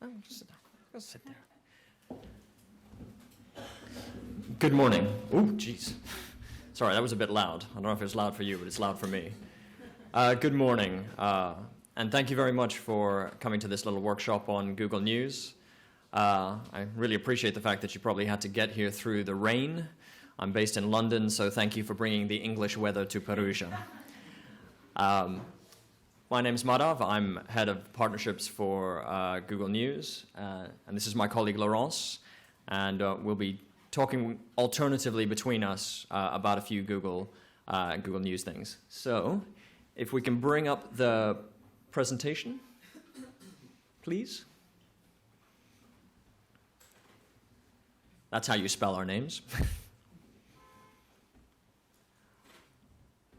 Oh, just sit there. Good morning. Oh, jeez. Sorry, that was a bit loud. I don't know if it was loud for you, but it's loud for me. Good morning, and thank you very much for coming to this little workshop on Google News. I really appreciate the fact that you probably had to get here through the rain. I'm based in London, so thank you for bringing the English weather to Perugia. My name's Madav. I'm head of partnerships for Google News, and this is my colleague Laurence, and we'll be talking alternatively between us about a few Google News things. So, if we can bring up the presentation, please. That's how you spell our names.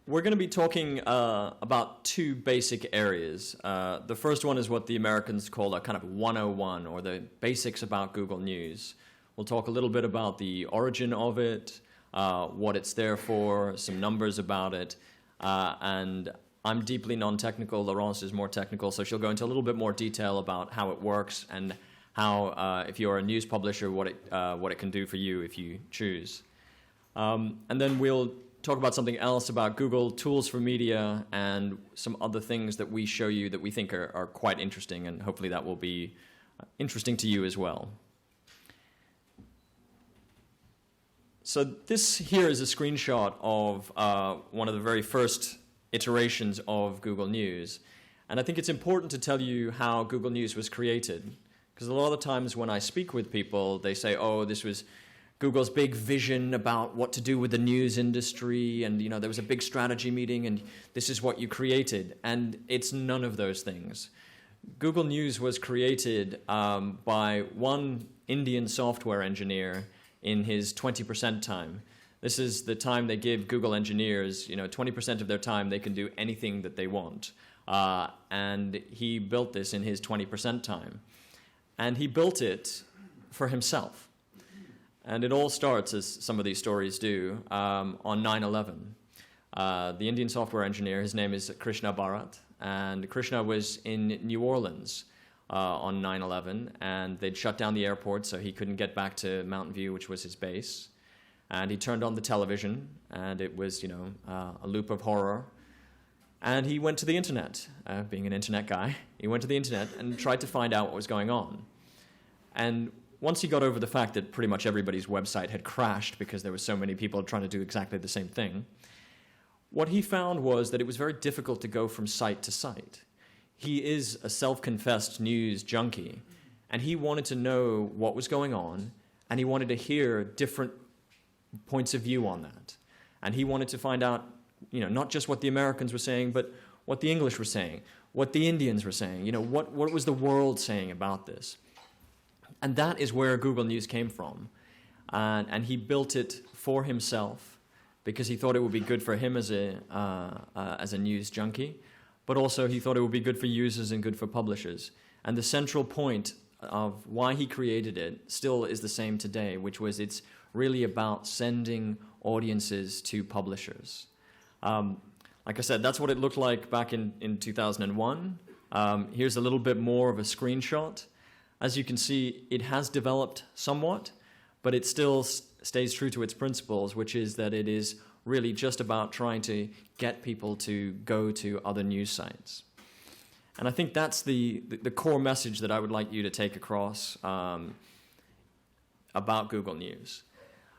We're going to be talking about two basic areas. The first one is what the Americans call a kind of 101, or the basics about Google News. We'll talk a little bit about the origin of it, what it's there for, some numbers about it, and I'm deeply non-technical. Laurence is more technical, so she'll go into a little bit more detail about how it works and how, if you're a news publisher, what it can do for you if you choose. And then we'll talk about something else about Google tools for media and some other things that we show you that we think are quite interesting, and hopefully that will be interesting to you as well. So this here is a screenshot of one of the very first iterations of Google News. And I think it's important to tell you how Google News was created. Because a lot of the times when I speak with people, they say, oh, this was Google's big vision about what to do with the news industry, and there was a big strategy meeting, and this is what you created. And it's none of those things. Google News was created by one Indian software engineer in his 20% time. This is the time they give Google engineers. 20% of their time they can do anything that they want. And he built this in his 20% time. And he built it for himself. And it all starts, as some of these stories do, on 9/11. The Indian software engineer, his name is Krishna Bharat, and Krishna was in New Orleans on 9/11, and they'd shut down the airport, so he couldn't get back to Mountain View, which was his base. And he turned on the television, and it was, a loop of horror. And he went to the internet, being an internet guy. He went to the internet and tried to find out what was going on. And once he got over the fact that pretty much everybody's website had crashed because there were so many people trying to do exactly the same thing, what he found was that it was very difficult to go from site to site. He is a self-confessed news junkie, and he wanted to know what was going on, and he wanted to hear different points of view on that. And he wanted to find out, not just what the Americans were saying, but what the English were saying, what the Indians were saying, what was the world saying about this. And that is where Google News came from. And he built it for himself because he thought it would be good for him as a news junkie, but also he thought it would be good for users and good for publishers. And the central point of why he created it still is the same today, which was it's really about sending audiences to publishers. Like I said, that's what it looked like back in 2001. Here's a little bit more of a screenshot. As you can see, it has developed somewhat, but it still stays true to its principles, which is that it is really just about trying to get people to go to other news sites. And I think that's the core message that I would like you to take across about Google News.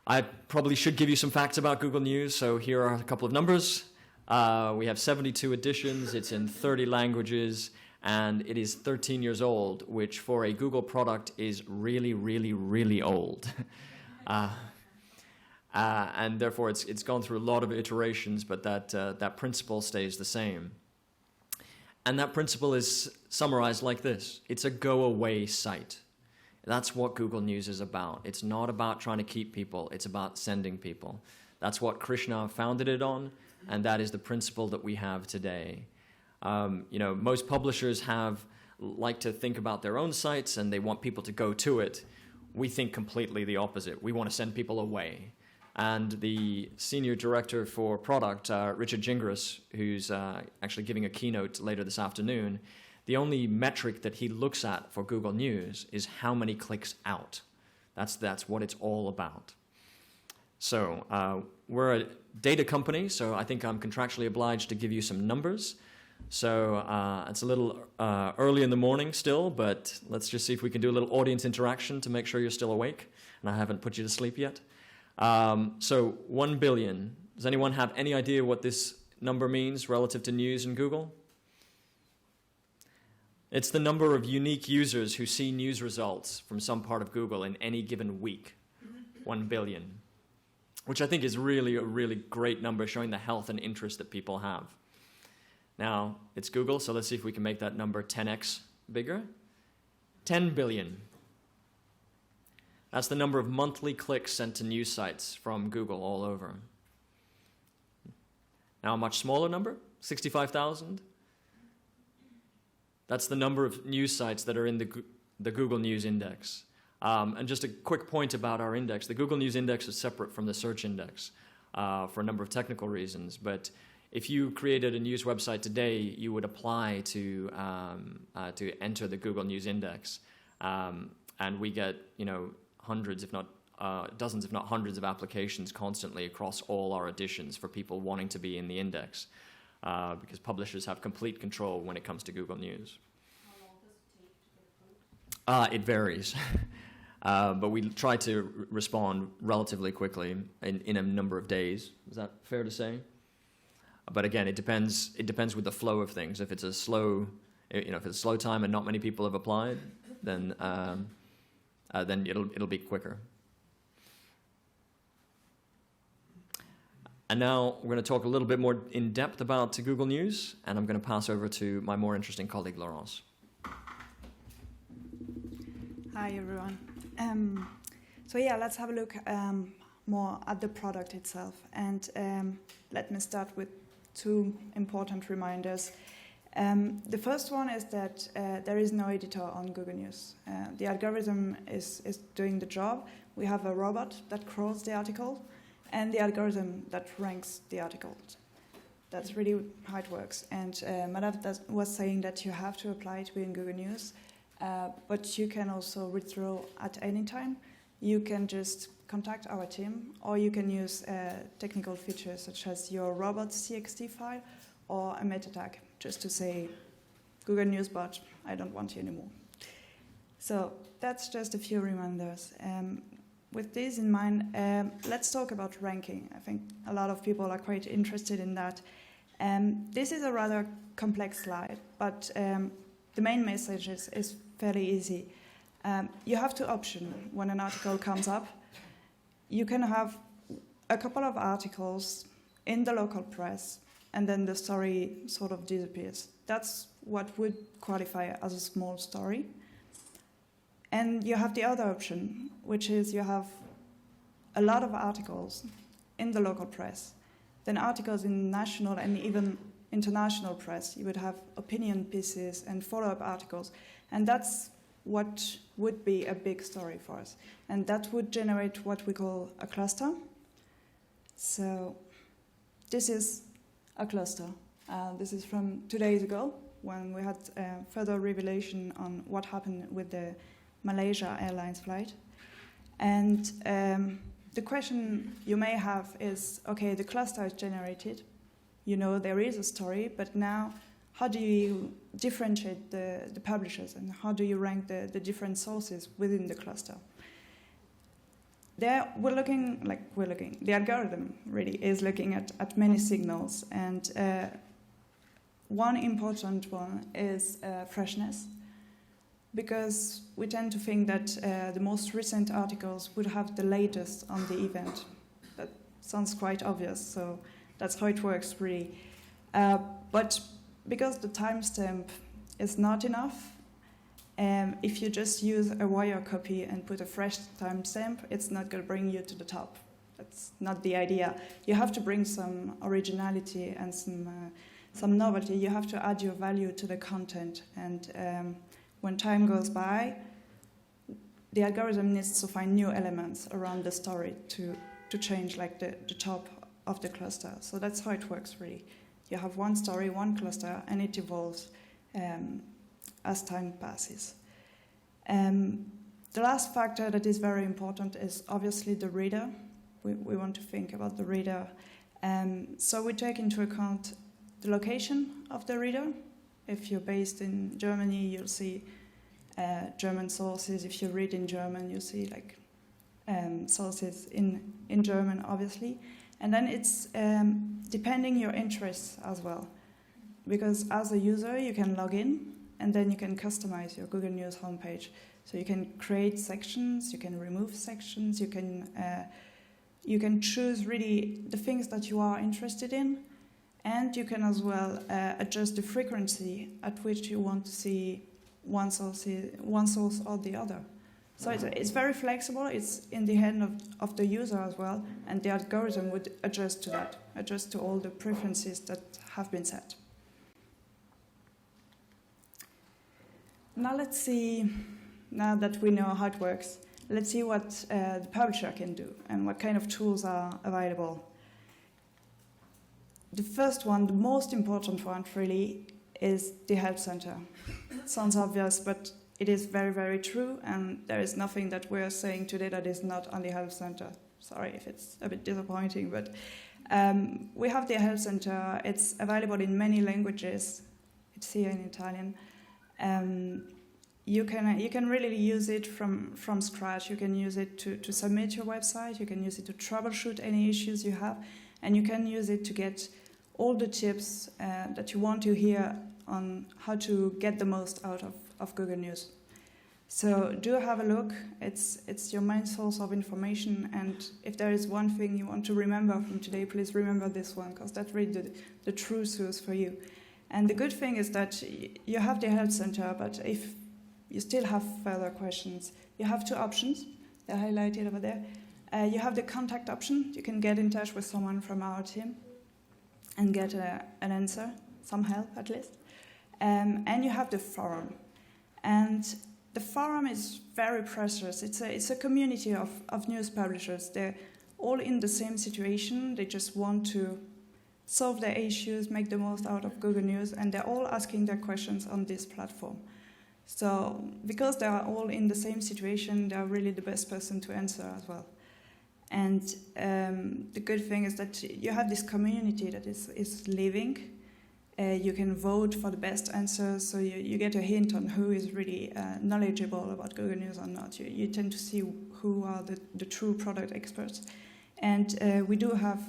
I probably should give you some facts about Google News, so here are a couple of numbers. We have 72 editions, it's in 30 languages, and it is 13 years old, which for a Google product is really, really, really old. And therefore it's gone through a lot of iterations, but that principle stays the same. And that principle is summarized like this. It's a go-away site. That's what Google News is about. It's not about trying to keep people. It's about sending people. That's what Krishna founded it on, and that is the principle that we have today. Most publishers like to think about their own sites, and they want people to go to it. We think completely the opposite. We want to send people away. And the senior director for product, Richard Gingras, who's actually giving a keynote later this afternoon, the only metric that he looks at for Google News is how many clicks out. That's what it's all about. So we're a data company, so I think I'm contractually obliged to give you some numbers. So it's a little early in the morning still, but let's just see if we can do a little audience interaction to make sure you're still awake, and I haven't put you to sleep yet. So 1 billion. Does anyone have any idea what this number means relative to news and Google? It's the number of unique users who see news results from some part of Google in any given week. 1 billion. Which I think is really a really great number, showing the health and interest that people have. Now, it's Google, so let's see if we can make that number 10x bigger. 10 billion. That's the number of monthly clicks sent to news sites from Google all over. Now, a much smaller number, 65,000. That's the number of news sites that are in the Google News Index. And just a quick point about our index. The Google News Index is separate from the search index for a number of technical reasons. But if you created a news website today, you would apply to enter the Google News Index. And we get, hundreds, if not dozens, if not hundreds of applications constantly across all our editions for people wanting to be in the index. Because publishers have complete control when it comes to Google News. How long does it take to get approved? It varies. But we try to respond relatively quickly in a number of days. Is that fair to say? But again, it depends with the flow of things. If it's a slow, if it's a slow time and not many people have applied, then it'll be quicker. And now we're going to talk a little bit more in depth about Google News, and I'm going to pass over to my more interesting colleague, Laurence. Hi, everyone. Let's have a look more at the product itself. And let me start with two important reminders. The first one is that there is no editor on Google News. The algorithm is doing the job. We have a robot that crawls the article, and the algorithm that ranks the articles. That's really how it works. And Madhav was saying that you have to apply to be in Google News, but you can also withdraw at any time. You can just contact our team, or you can use technical features such as your robots.txt file or a meta tag, just to say, Google News bot, I don't want you anymore. So that's just a few reminders. With this in mind, let's talk about ranking. I think a lot of people are quite interested in that. This is a rather complex slide, but the main message is fairly easy. You have two options when an article comes up. You can have a couple of articles in the local press, and then the story sort of disappears. That's what would qualify as a small story. And you have the other option, which is you have a lot of articles in the local press, then articles in national and even international press. You would have opinion pieces and follow-up articles. And that's what would be a big story for us. And that would generate what we call a cluster. So this is a cluster. This is from 2 days ago, when we had further revelation on what happened with the Malaysia Airlines flight. And the question you may have is, okay, the cluster is generated. There is a story, but now how do you differentiate the publishers, and how do you rank the different sources within the cluster? The algorithm really is looking at many signals, and one important one is freshness, because we tend to think that the most recent articles would have the latest on the event. That sounds quite obvious, so that's how it works really. But because the timestamp is not enough, if you just use a wire copy and put a fresh timestamp, it's not going to bring you to the top. That's not the idea. You have to bring some originality and some novelty. You have to add your value to the content. And when time goes by, the algorithm needs to find new elements around the story to change the top of the cluster. So that's how it works really. You have one story, one cluster, and it evolves as time passes. The last factor that is very important is obviously the reader. We want to think about the reader. So we take into account the location of the reader. If you're based in Germany, you'll see German sources. If you read in German, you'll see sources in German, obviously. And then it's depending your interests as well. Because as a user, you can log in, and then you can customize your Google News homepage. So you can create sections, you can remove sections, you can choose really the things that you are interested in, and you can as well adjust the frequency at which you want to see one source or the other. So it's very flexible. It's in the hand of the user as well, and the algorithm would adjust to that, adjust to all the preferences that have been set. Now let's see. Now that we know how it works, let's see what the publisher can do and what kind of tools are available. The first one, the most important one really, is the Help Center. It sounds obvious, but it is very, very true, and there is nothing that we're saying today that is not on the Help Center. Sorry if it's a bit disappointing, but we have the Help Center. It's available in many languages. It's here in Italian. You can really use it from scratch. You can use it to submit your website. You can use it to troubleshoot any issues you have, and you can use it to get all the tips that you want to hear on how to get the most out of Google News. So do have a look. It's your main source of information, and if there is one thing you want to remember from today, please remember this one, because that's really the true source for you. And the good thing is that you have the Help Center, but if you still have further questions, you have two options. They're highlighted over there. You have the contact option. You can get in touch with someone from our team and get an answer, some help at least. And you have the forum. And the forum is very precious. It's a community of news publishers. They're all in the same situation. They just want to solve their issues, make the most out of Google News, and they're all asking their questions on this platform. So because they are all in the same situation, they are really the best person to answer as well. And the good thing is that you have this community that is living. You can vote for the best answers, so you get a hint on who is really knowledgeable about Google News or not. You tend to see who are the true product experts. And we do have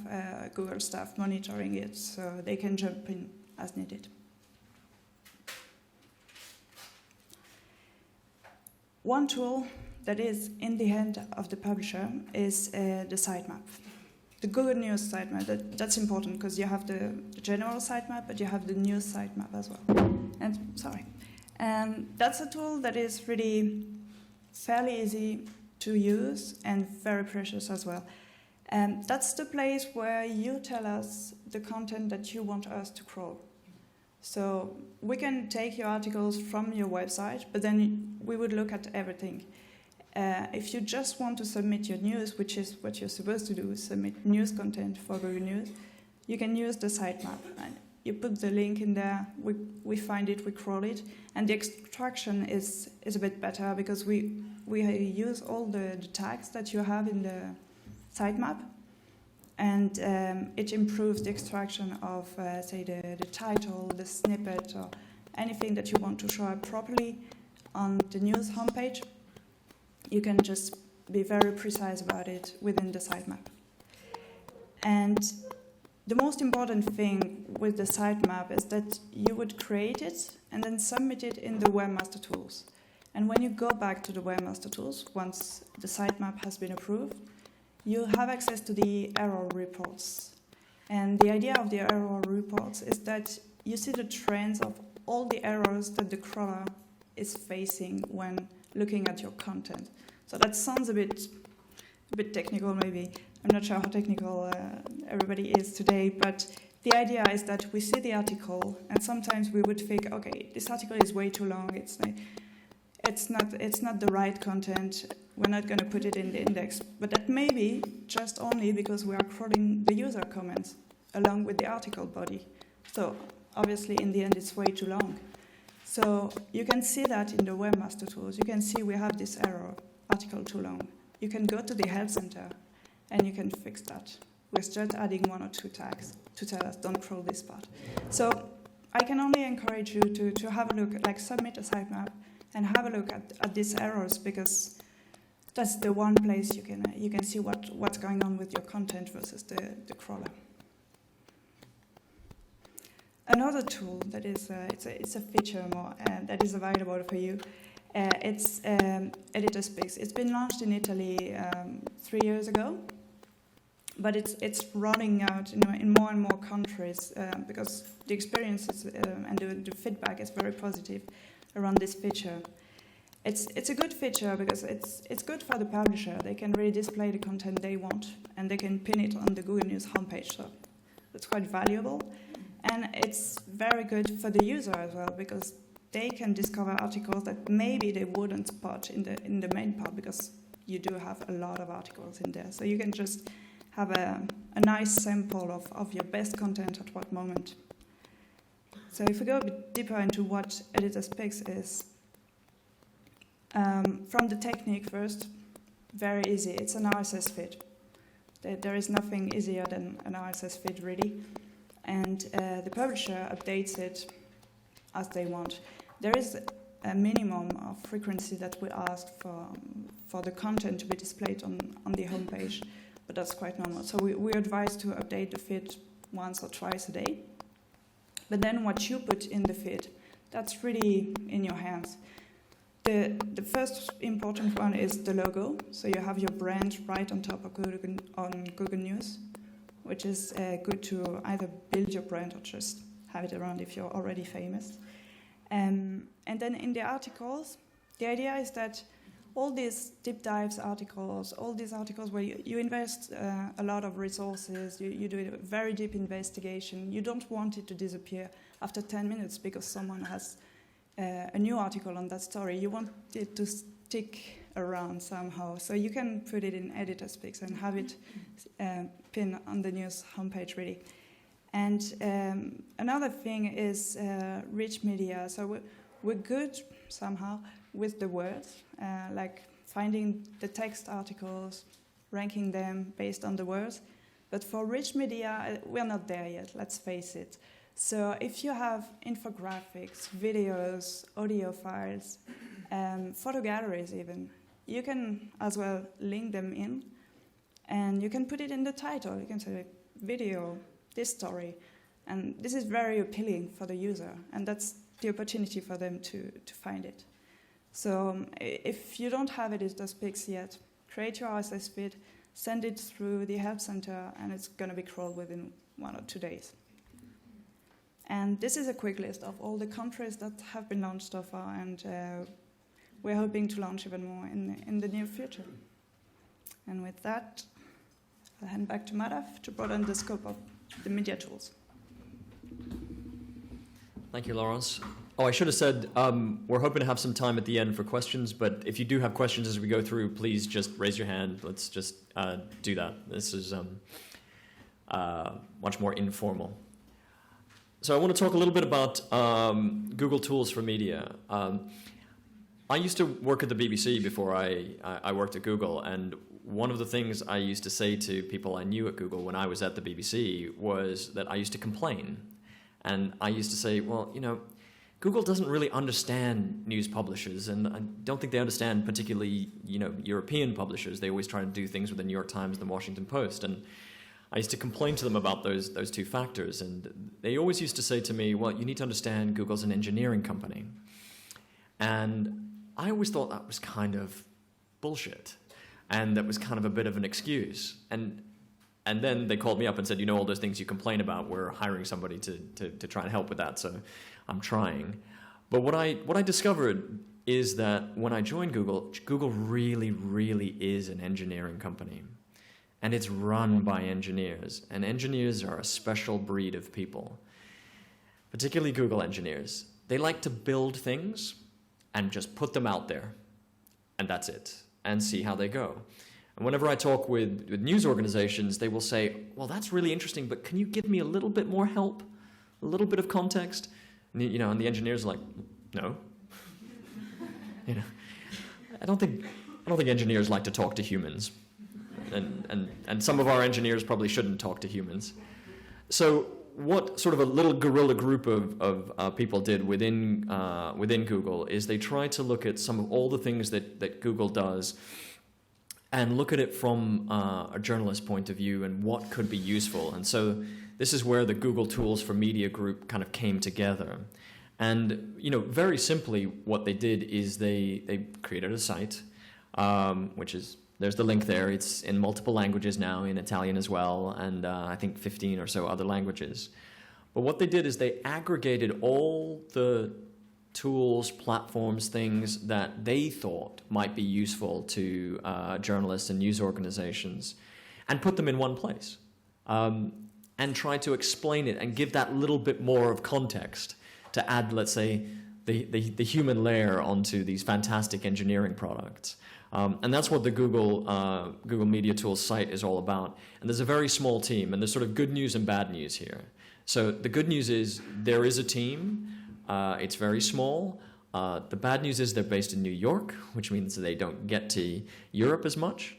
Google staff monitoring it, so they can jump in as needed. One tool that is in the hand of the publisher is the sitemap. The Google News sitemap, that's important because you have the general sitemap, but you have the news sitemap as well. And that's a tool that is really fairly easy to use and very precious as well. That's the place where you tell us the content that you want us to crawl. So we can take your articles from your website, but then we would look at everything. If you just want to submit your news, which is what you're supposed to do, submit news content for Google News, you can use the sitemap. And you put the link in there, we find it, we crawl it, and the extraction is a bit better because we use all the tags that you have in the sitemap, and it improves the extraction of, say, the title, the snippet, or anything that you want to show up properly on the news homepage. You can just be very precise about it within the sitemap. And the most important thing with the sitemap is that you would create it and then submit it in the Webmaster Tools. And when you go back to the Webmaster Tools, once the sitemap has been approved, you have access to the error reports. And the idea of the error reports is that you see the trends of all the errors that the crawler is facing when looking at your content. So that sounds a bit technical maybe. I'm not sure how technical everybody is today, but the idea is that we see the article and sometimes we would think, okay, this article is way too long, it's not the right content, we're not going to put it in the index. But that may be just only because we are crawling the user comments along with the article body. So obviously in the end it's way too long. So you can see that in the webmaster tools. You can see we have this error, article too long. You can go to the help center and you can fix that. We're just adding 1 or 2 tags to tell us don't crawl this part. So I can only encourage you to have a look, like submit a sitemap and have a look at these errors, because that's the one place you can see what's going on with your content versus the crawler. Another tool that is it's a feature more that is available for you. It's Editor Speaks. It's been launched in Italy 3 years ago, but it's rolling out in more and more countries because the experiences and the feedback is very positive around this feature. It's a good feature because it's good for the publisher. They can really display the content they want, and they can pin it on the Google News homepage. So it's quite valuable. And it's very good for the user as well, because they can discover articles that maybe they wouldn't spot in the main part, because you do have a lot of articles in there. So you can just have a nice sample of your best content at what moment. So if we go a bit deeper into what Editor Speaks is, from the technique first, very easy. It's an RSS feed. There is nothing easier than an RSS feed, really. And the publisher updates it as they want. There is a minimum of frequency that we ask for the content to be displayed on the homepage, but that's quite normal. So we advise to update the feed once or twice a day. But then what you put in the feed, that's really in your hands. The first important one is the logo. So you have your brand right on top of Google News, which is good to either build your brand or just have it around if you're already famous. And then in the articles, the idea is that all these deep dives articles, all these articles where you invest a lot of resources, you do a very deep investigation, you don't want it to disappear after 10 minutes because someone has a new article on that story. You want it to stick around somehow. So you can put it in Editor Speaks and have it pinned on the news homepage, really. And another thing is rich media. So we're good somehow with the words, like finding the text articles, ranking them based on the words. But for rich media, we're not there yet, let's face it. So if you have infographics, videos, audio files, photo galleries even, you can as well link them in, and you can put it in the title. You can say video, this story, and this is very appealing for the user, and that's the opportunity for them to find it. So if you don't have Editor Speaks yet, create your RSS feed, send it through the Help Center, and it's going to be crawled within 1 or 2 days. And this is a quick list of all the countries that have been launched so far, and we're hoping to launch even more in the near future. And with that, I'll hand back to Madhav to broaden the scope of the media tools. Thank you, Laurence. Oh, I should have said, we're hoping to have some time at the end for questions, but if you do have questions as we go through, please just raise your hand. Let's just do that. This is much more informal. So I want to talk a little bit about Google Tools for Media. I used to work at the BBC before I worked at Google, and one of the things I used to say to people I knew at Google when I was at the BBC was that I used to complain. And I used to say, well, Google doesn't really understand news publishers, and I don't think they understand particularly, European publishers. They always try to do things with the New York Times and the Washington Post. And I used to complain to them about those two factors, and they always used to say to me, well, you need to understand Google's an engineering company. And I always thought that was kind of bullshit, and that was kind of a bit of an excuse. And then they called me up and said, all those things you complain about, we're hiring somebody to try and help with that, so I'm trying. But what I discovered is that when I joined Google, Google really, really is an engineering company. And it's run by engineers. And engineers are a special breed of people, particularly Google engineers. They like to build things and just put them out there. And that's it. And see how they go. And whenever I talk with news organizations, they will say, well, that's really interesting, but can you give me a little bit more help? A little bit of context? And, and the engineers are like, No. You know, I don't think engineers like to talk to humans, and some of our engineers probably shouldn't talk to humans. So what sort of a little guerrilla group of people did within Google is they tried to look at some of all the things that Google does and look at it from a journalist point of view and what could be useful. And so this is where the Google Tools for Media group kind of came together. And, you know, very simply what they did is they created a site, which is, there's the link there. It's in multiple languages now, in Italian as well, and I think 15 or so other languages. But what they did is they aggregated all the tools, platforms, things that they thought might be useful to journalists and news organizations and put them in one place and tried to explain it and give that little bit more of context to add, let's say, the human layer onto these fantastic engineering products. And that's what the Google Media Tools site is all about. And there's a very small team, and there's sort of good news and bad news here. So the good news is there is a team. It's very small. The bad news is they're based in New York, which means they don't get to Europe as much.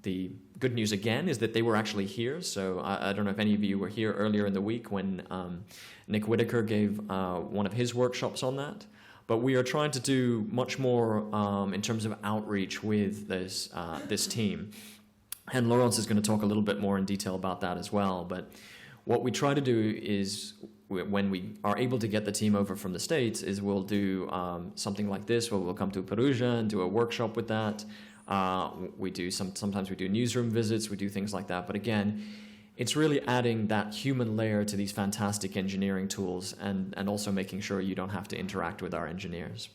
The good news, again, is that they were actually here. So I don't know if any of you were here earlier in the week when Nick Whitaker gave one of his workshops on that. But we are trying to do much more in terms of outreach with this team. And Laurence is going to talk a little bit more in detail about that as well. But what we try to do is, when we are able to get the team over from the States, is we'll do something like this, where we'll come to Perugia and do a workshop with that. We do sometimes we do newsroom visits, we do things like that. But again, it's really adding that human layer to these fantastic engineering tools and also making sure you don't have to interact with our engineers.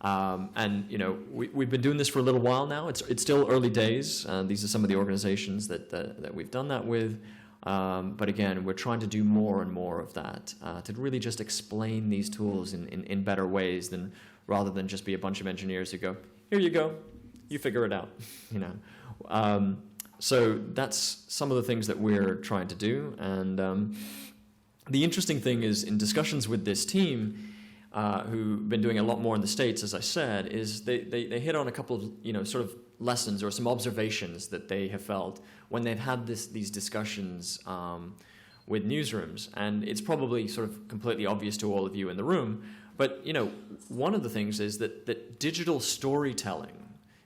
And you know, we've been doing this for a little while now. It's still early days. These are some of the organizations that we've done that with. But again, we're trying to do more and more of that to really just explain these tools in better ways rather than just be a bunch of engineers who go, here you go, you figure it out, you know. So that's some of the things that we're trying to do. And the interesting thing is, in discussions with this team, who've been doing a lot more in the States, as I said, is they hit on a couple of, you know, sort of lessons or some observations that they have felt when they've had these discussions with newsrooms. And it's probably sort of completely obvious to all of you in the room, but, you know, one of the things is that digital storytelling,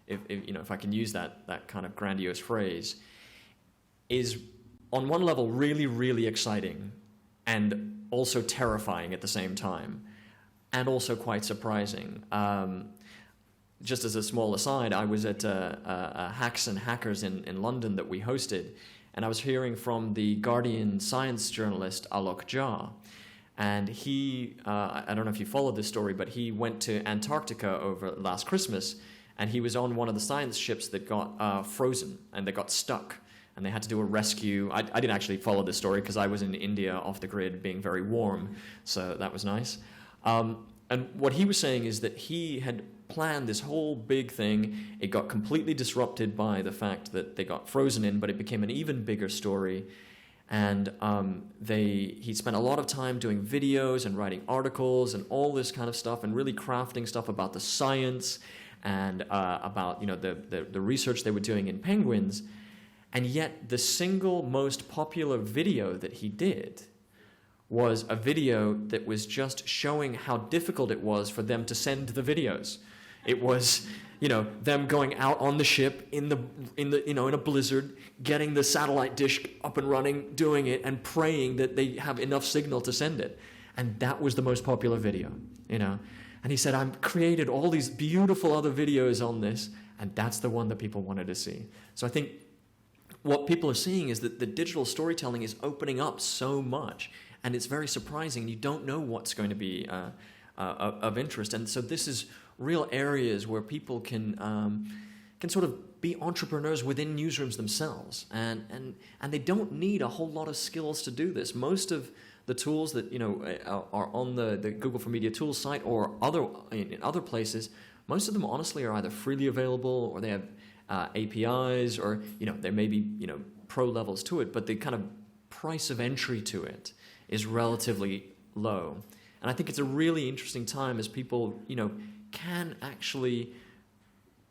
if I can use that kind of grandiose phrase, is on one level really, really exciting and also terrifying at the same time, and also quite surprising. Just as a small aside, I was at Hacks and Hackers in London that we hosted, and I was hearing from the Guardian science journalist Alok Jha. And he, I don't know if you followed this story, but he went to Antarctica over last Christmas, and he was on one of the science ships that got frozen and they got stuck, and they had to do a rescue. I didn't actually follow this story because I was in India off the grid being very warm, so that was nice. And what he was saying is that he had planned this whole big thing. It got completely disrupted by the fact that they got frozen in, but it became an even bigger story. And he spent a lot of time doing videos and writing articles and all this kind of stuff, and really crafting stuff about the science and about, you know, the research they were doing in penguins. And yet the single most popular video that he did was a video that was just showing how difficult it was for them to send the videos. It was, you know, them going out on the ship in a blizzard, getting the satellite dish up and running, doing it, and praying that they have enough signal to send it. And that was the most popular video, you know. And he said, I've created all these beautiful other videos on this, and that's the one that people wanted to see. So I think what people are seeing is that the digital storytelling is opening up so much, and it's very surprising. You don't know what's going to be of interest. And so this is real areas where people can sort of be entrepreneurs within newsrooms themselves, and they don't need a whole lot of skills to do this. Most of the tools that, you know, are on the Google for Media Tools site or in other places, most of them honestly are either freely available or they have APIs, or, you know, there may be, you know, pro levels to it, but the kind of price of entry to it is relatively low. And I think it's a really interesting time as people, can actually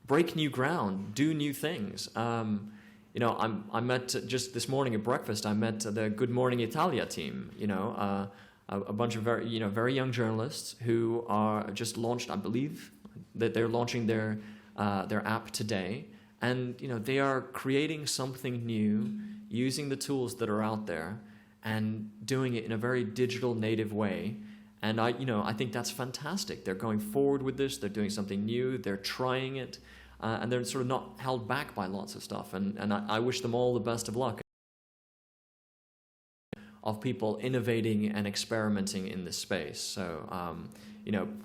break new ground, do new things. I met just this morning at breakfast, I met the Good Morning Italia team, a bunch of very young journalists who are just launched, I believe, that they're launching their app today. And, they are creating something new, using the tools that are out there and doing it in a very digital native way. And I think that's fantastic. They're going forward with this. They're doing something new. They're trying it. And they're sort of not held back by lots of stuff. And I wish them all the best of luck of people innovating and experimenting in this space. So,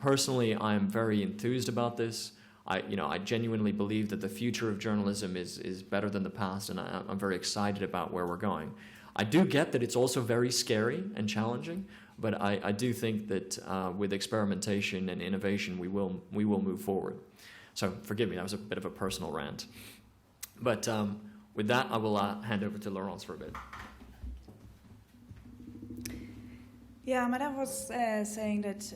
personally, I am very enthused about this. I genuinely believe that the future of journalism is better than the past, and I'm very excited about where we're going. I do get that it's also very scary and challenging, but I do think that with experimentation and innovation, we will move forward. So forgive me, that was a bit of a personal rant. But with that, I will hand over to Laurence for a bit. Yeah, Madame was saying that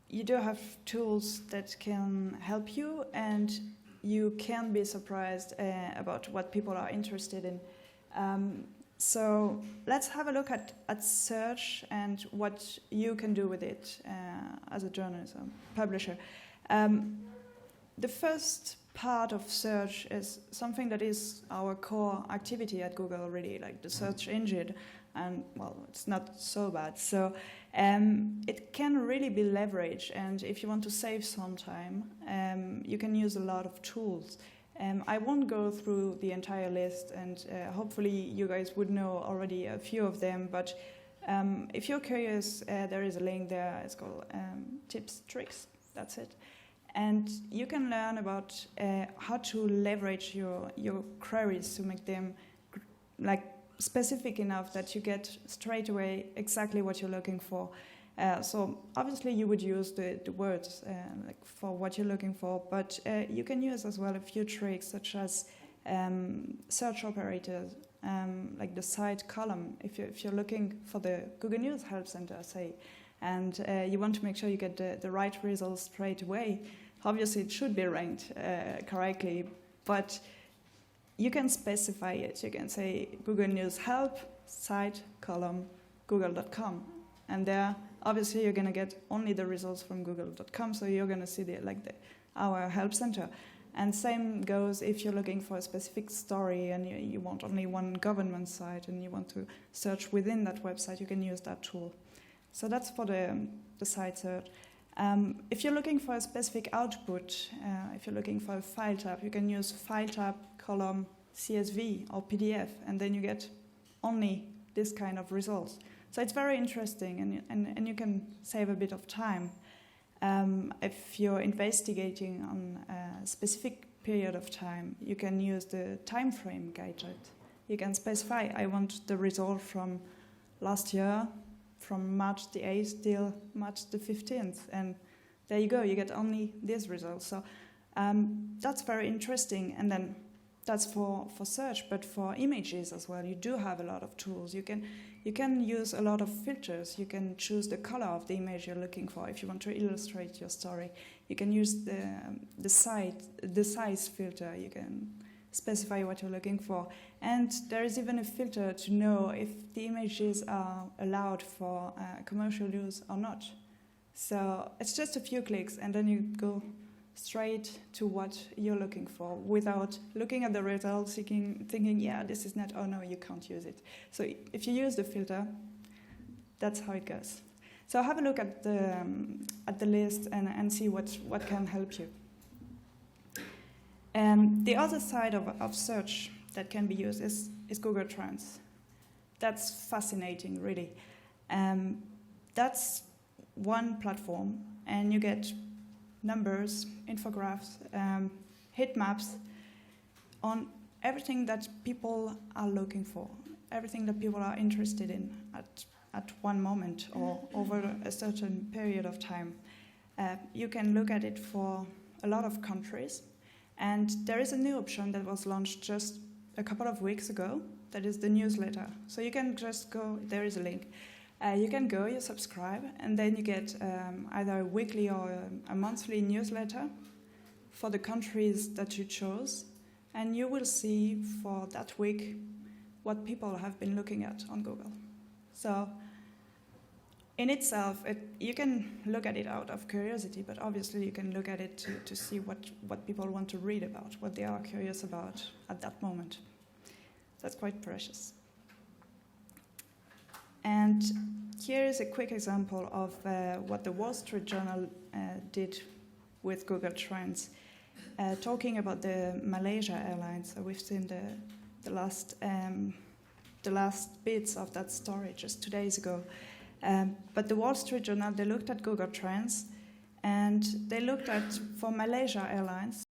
you do have tools that can help you, and you can be surprised about what people are interested in. So let's have a look at search and what you can do with it as a journalist or publisher. The first part of search is something that is our core activity at Google already, like the search engine. And, well, it's not so bad. So it can really be leveraged. And if you want to save some time, you can use a lot of tools. I won't go through the entire list, and hopefully you guys would know already a few of them. But if you're curious, there is a link there. It's called Tips, Tricks. That's it. And you can learn about how to leverage your queries to make them specific enough that you get straight away exactly what you're looking for. So obviously you would use the words for what you're looking for, but you can use as well a few tricks such as search operators, like the side column. If you're looking for the Google News Help Center, say, and you want to make sure you get the right results straight away, obviously it should be ranked correctly, but you can specify it. You can say Google News Help, site, column, google.com. And there, obviously, you're going to get only the results from google.com, so you're going to see our help center. And same goes if you're looking for a specific story and you want only one government site and you want to search within that website, you can use that tool. So that's for the site search. If you're looking for a specific output, if you're looking for a file type, you can use file type, column, CSV or PDF, and then you get only this kind of results. So it's very interesting, and you can save a bit of time. If you're investigating on a specific period of time, you can use the time frame gadget. You can specify, I want the result from last year, from March the 8th till March the 15th, and there you go, you get only these results. So that's very interesting, and then that's for search, but for images as well, you do have a lot of tools. You can use a lot of filters. You can choose the color of the image you're looking for if you want to illustrate your story. You can use the size filter. You can specify what you're looking for. And there is even a filter to know if the images are allowed for commercial use or not. So it's just a few clicks, and then you go straight to what you're looking for without looking at the results, thinking, yeah, this is not, oh no, you can't use it. So if you use the filter, that's how it goes. So have a look at the list and see what can help you. The other side of search that can be used is Google Trends. That's fascinating, really. That's one platform, and you get numbers, infographics, heat maps on everything that people are looking for, everything that people are interested in at one moment or over a certain period of time. You can look at it for a lot of countries, and there is a new option that was launched just a couple of weeks ago, that is the newsletter. So you can just go, there is a link, You can go, you subscribe, and then you get either a weekly or a monthly newsletter for the countries that you chose, and you will see for that week what people have been looking at on Google. So in itself, you can look at it out of curiosity, but obviously you can look at it to see what people want to read about, what they are curious about at that moment. That's quite precious. And here is a quick example of what the Wall Street Journal did with Google Trends, talking about the Malaysia Airlines. So we've seen the last bits of that story just 2 days ago. But the Wall Street Journal, they looked at Google Trends, and they looked at, for Malaysia Airlines,